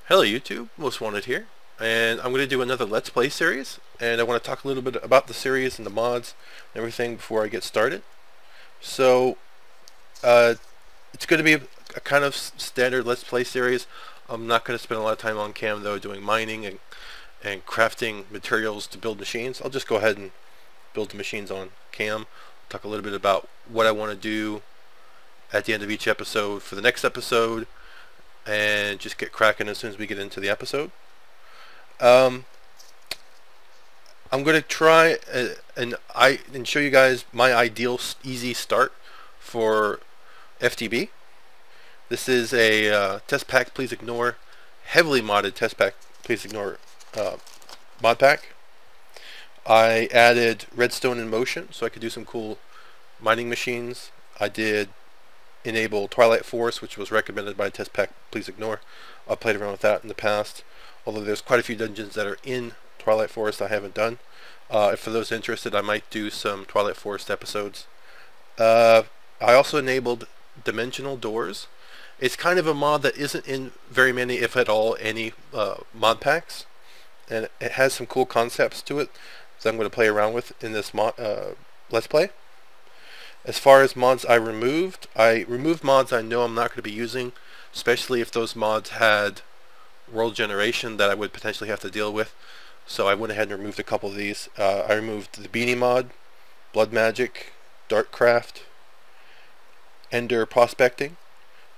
Hello YouTube, Most Wanted here, and I'm going to do another Let's Play series, and I want to talk a little bit about the series and the mods and everything before I get started. So, it's going to be a kind of standard Let's Play series. I'm not going to spend a lot of time on cam though doing mining and crafting materials to build machines. I'll just go ahead and build the machines on cam, talk a little bit about what I want to do at the end of each episode for the next episode, and just get cracking as soon as we get into the episode. I'm going to try and show you guys my ideal easy start for FTB. This is a test pack, please ignore, heavily modded test pack, please ignore mod pack. I added redstone in motion so I could do some cool mining machines. I did enable Twilight Force, which was recommended by test pack, please ignore. I've played around with that in the past, although there's quite a few dungeons that are in Twilight Forest I haven't done. For those interested, I might do some Twilight Forest episodes. I also enabled dimensional doors. It's kind of a mod that isn't in very many, if at all, any mod packs, and it has some cool concepts to it that I'm going to play around with in this Let's Play. As far as mods I removed mods I know I'm not going to be using, especially if those mods had world generation that I would potentially have to deal with. So I went ahead and removed a couple of these. I removed the Beanie mod, Blood Magic, Darkcraft, Ender Prospecting,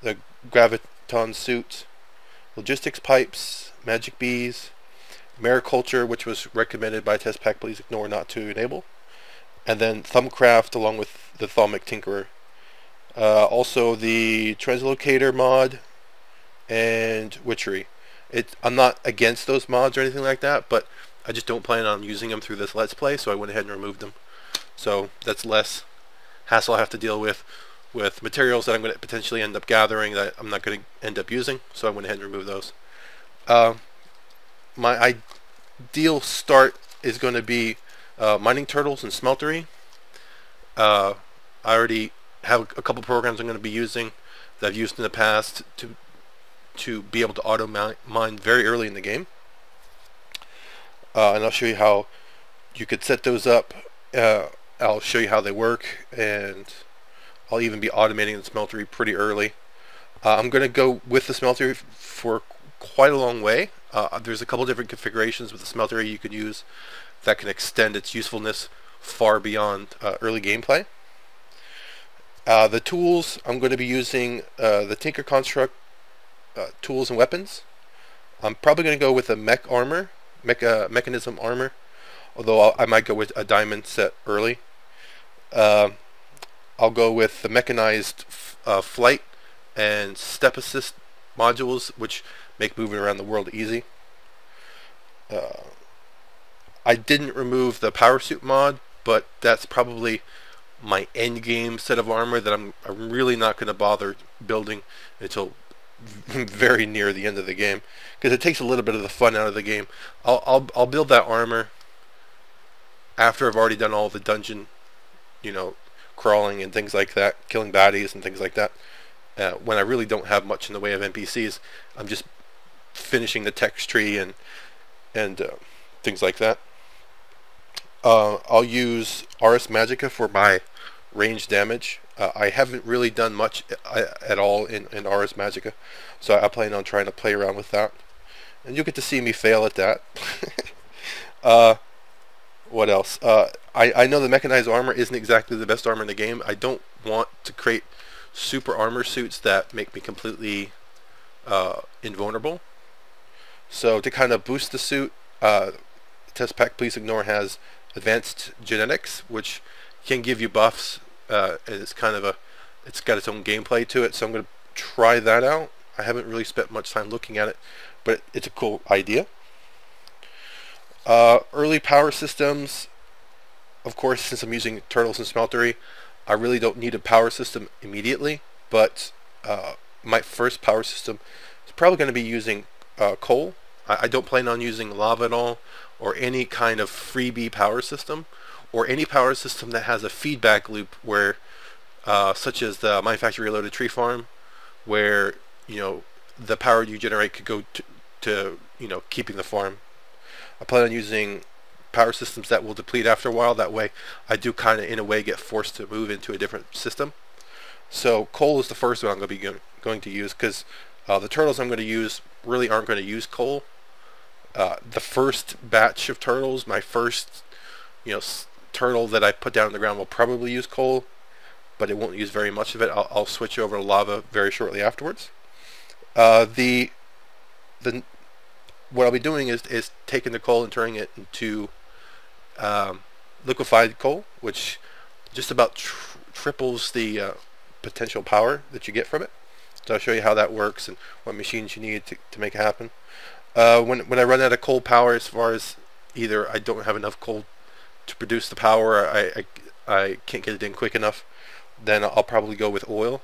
the Graviton Suit, Logistics Pipes, Magic Bees, Mariculture, which was recommended by test pack, please ignore, not to enable, and then Thumbcraft along with the Thaumic Tinkerer. Also the Translocator mod and Witchery. I'm not against those mods or anything like that, but I just don't plan on using them through this Let's Play, so I went ahead and removed them. So that's less hassle I have to deal with materials that I'm going to potentially end up gathering that I'm not going to end up using, so I went ahead and removed those. My ideal start is going to be mining turtles and smeltery. I already have a couple programs I'm going to be using that I've used in the past to be able to auto mine very early in the game, and I'll show you how you could set those up. I'll show you how they work, and I'll even be automating the smeltery pretty early. I'm going to go with the smeltery for quite a long way. There's a couple different configurations with the smeltery you could use that can extend its usefulness far beyond early gameplay. The tools, I'm going to be using the Tinker Construct tools and weapons. I'm probably going to go with a mechanism armor, although I might go with a diamond set early. I'll go with the mechanized flight and step assist modules, which make moving around the world easy. I didn't remove the power suit mod, but that's probably my end game set of armor that I'm really not going to bother building until very near the end of the game, because it takes a little bit of the fun out of the game. I'll build that armor after I've already done all the dungeon, crawling and things like that, killing baddies and things like that. When I really don't have much in the way of NPCs, I'm just finishing the text tree and things like that. I'll use Ars Magica for my range damage. I haven't really done much at all in Ars Magica, so I plan on trying to play around with that, and you'll get to see me fail at that. What else? I know the mechanized armor isn't exactly the best armor in the game. I don't want to create super armor suits that make me completely invulnerable. So to kind of boost the suit, test pack, please ignore, has advanced genetics, which can give you buffs, and it's got its own gameplay to it, so I'm going to try that out. I haven't really spent much time looking at it, but it's a cool idea. Early power systems, of course, since I'm using turtles and smeltery, I really don't need a power system immediately, but my first power system is probably going to be using coal. I don't plan on using lava at all, or any kind of freebie power system, or any power system that has a feedback loop where, such as the Mine Factory Reloaded Tree Farm, where the power you generate could go to keeping the farm. I plan on using power systems that will deplete after a while. That way I do kind of in a way get forced to move into a different system. So coal is the first one I'm going to be going to use, because the turtles I'm going to use really aren't going to use coal. The first batch of turtles, my first turtle that I put down on the ground, will probably use coal, but it won't use very much of it. I'll switch over to lava very shortly afterwards. The what I'll be doing is taking the coal and turning it into liquefied coal, which just about triples the potential power that you get from it. So I'll show you how that works and what machines you need to make it happen. When I run out of coal power, as far as either I don't have enough coal to produce the power, I can't get it in quick enough, then I'll probably go with oil.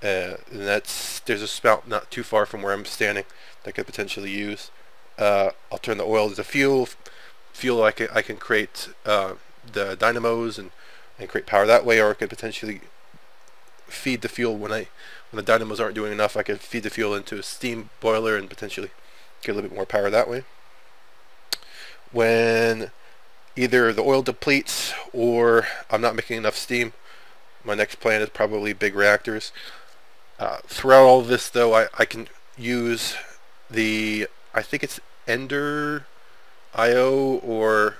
And there's a spout not too far from where I'm standing that I could potentially use. I'll turn the oil into fuel. I can create the dynamos and create power that way, or I could potentially feed the fuel when the dynamos aren't doing enough. I could feed the fuel into a steam boiler and potentially get a little bit more power that way. When either the oil depletes or I'm not making enough steam, my next plan is probably big reactors. Throughout all of this, though, I can use I think it's Ender IO, or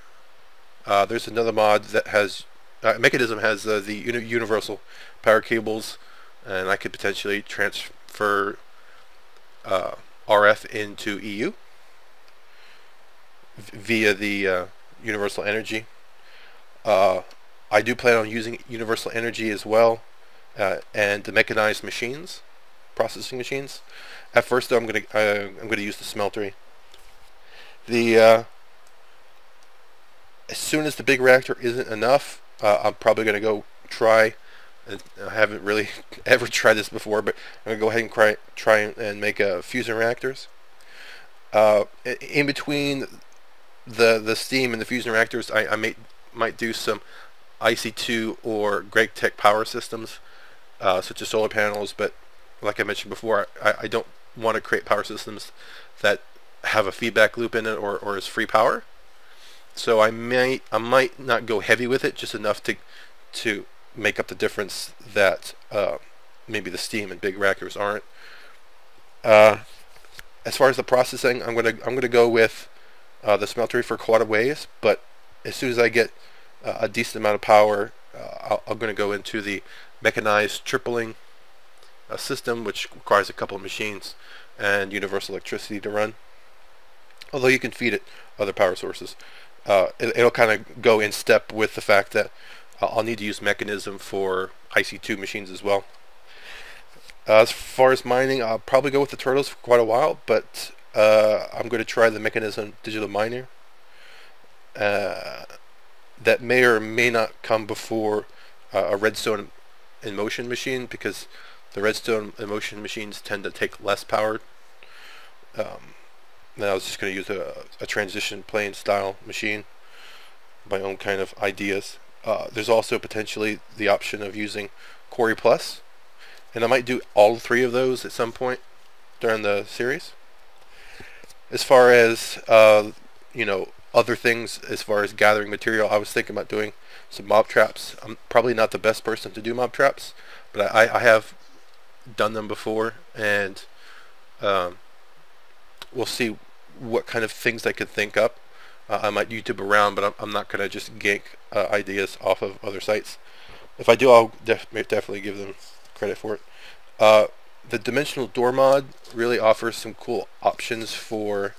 there's another mod that has Mechanism has the universal power cables, and I could potentially transfer RF into EU via the universal energy. I do plan on using universal energy as well, and the mechanized machines, processing machines. At first, though, I'm gonna use the smeltery. As soon as the big reactor isn't enough, I'm probably gonna go try. And I haven't really ever tried this before, but I'm gonna go ahead and try and make fusion reactors. In between the steam and the fusion reactors, I might do some IC2 or Greg Tech power systems, such as solar panels. But like I mentioned before, I don't want to create power systems that have a feedback loop in it or is free power. So I might not go heavy with it, just enough to make up the difference that maybe the steam and big reactors aren't. As far as the processing, I'm gonna go with the smeltery for quite a ways, but as soon as I get a decent amount of power, I'm going to go into the mechanized tripling system, which requires a couple of machines and universal electricity to run. Although you can feed it other power sources. It'll kind of go in step with the fact that I'll need to use Mechanism for IC2 machines as well. As far as mining, I'll probably go with the turtles for quite a while, but I'm going to try the Mechanism digital miner. That may or may not come before a redstone in motion machine, because the redstone in motion machines tend to take less power. Then I was just going to use a transition plane style machine, my own kind of ideas. There's also potentially the option of using Quarry Plus, and I might do all three of those at some point during the series. As far as other things, as far as gathering material, I was thinking about doing some mob traps. I'm probably not the best person to do mob traps, but I have done them before, and we'll see what kind of things I could think up. I might YouTube around, but I'm not going to just gank ideas off of other sites. If I do, I'll definitely give them credit for it. The dimensional door mod really offers some cool options for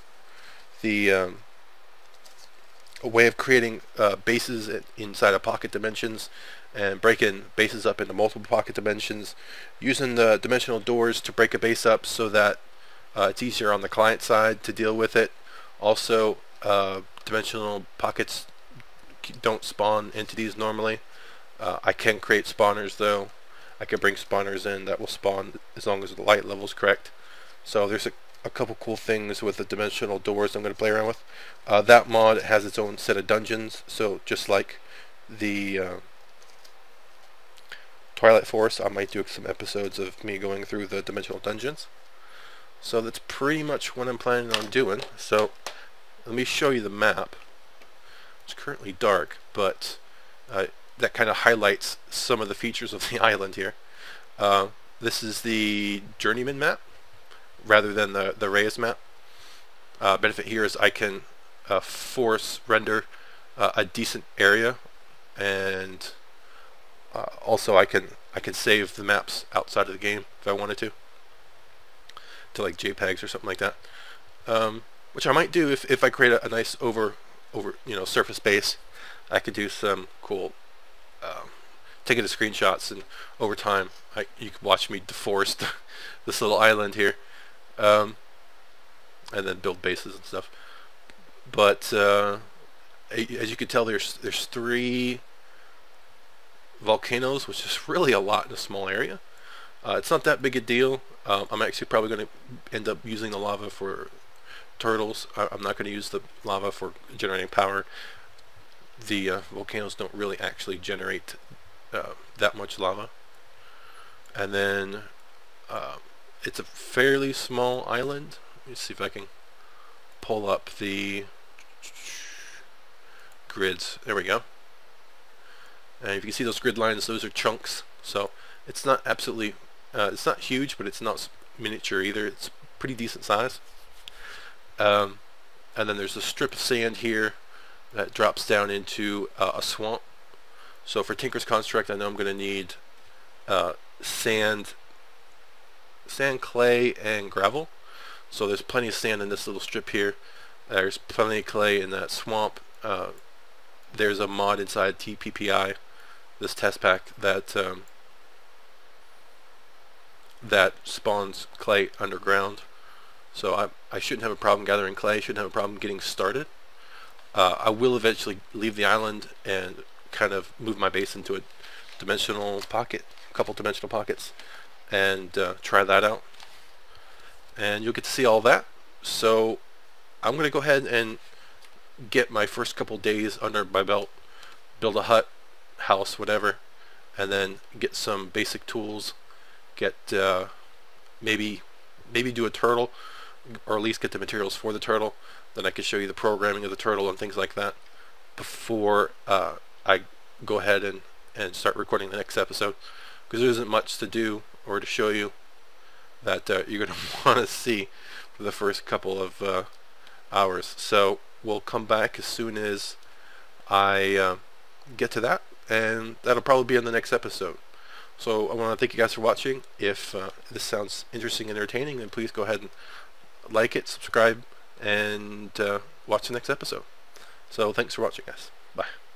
the a way of creating bases inside of pocket dimensions and breaking bases up into multiple pocket dimensions, using the dimensional doors to break a base up so that it's easier on the client side to deal with it. Also, dimensional pockets don't spawn entities normally. I can create spawners, though. I can bring spawners in that will spawn as long as the light level is correct. So there's a couple cool things with the dimensional doors I'm going to play around with. That mod has its own set of dungeons, so just like the Twilight Forest, I might do some episodes of me going through the dimensional dungeons. So that's pretty much what I'm planning on doing. So let me show you the map. It's currently dark, but that kind of highlights some of the features of the island here. This is the journeyman map rather than the Reyes map. Benefit here is I can force render a decent area, and also I can save the maps outside of the game if I wanted to like JPEGs or something like that, which I might do if I create a nice over surface base. I could do some cool taking the screenshots, and over time you can watch me deforest this little island here, and then build bases and stuff. But as you can tell, there's 3 volcanoes, which is really a lot in a small area. It's not that big a deal. I'm actually probably going to end up using the lava for turtles. I'm not going to use the lava for generating power. The volcanoes don't really actually generate that much lava. And then it's a fairly small island. Let me see if I can pull up the grids. There we go. And if you can see those grid lines, those are chunks. So it's not absolutely, it's not huge, but it's not miniature either. It's pretty decent size. And then there's a strip of sand here that drops down into a swamp. So for Tinker's Construct, I know I'm going to need sand, clay, and gravel. So there's plenty of sand in this little strip here. There's plenty of clay in that swamp. There's a mod inside TPPI, this test pack, that that spawns clay underground. So I shouldn't have a problem gathering clay. Shouldn't have a problem getting started. I will eventually leave the island and kind of move my base into a dimensional pocket, a couple dimensional pockets, and try that out. And you'll get to see all that. So I'm going to go ahead and get my first couple days under my belt, build a hut, house, whatever, and then get some basic tools, get maybe do a turtle, or at least get the materials for the turtle. Then I can show you the programming of the turtle and things like that before I go ahead and start recording the next episode, because there isn't much to do or to show you that you're going to want to see for the first couple of hours. So we'll come back as soon as I get to that, and that'll probably be in the next episode. So I want to thank you guys for watching. If this sounds interesting and entertaining, then please go ahead and like it, subscribe, and watch the next episode. So thanks for watching, guys. Bye.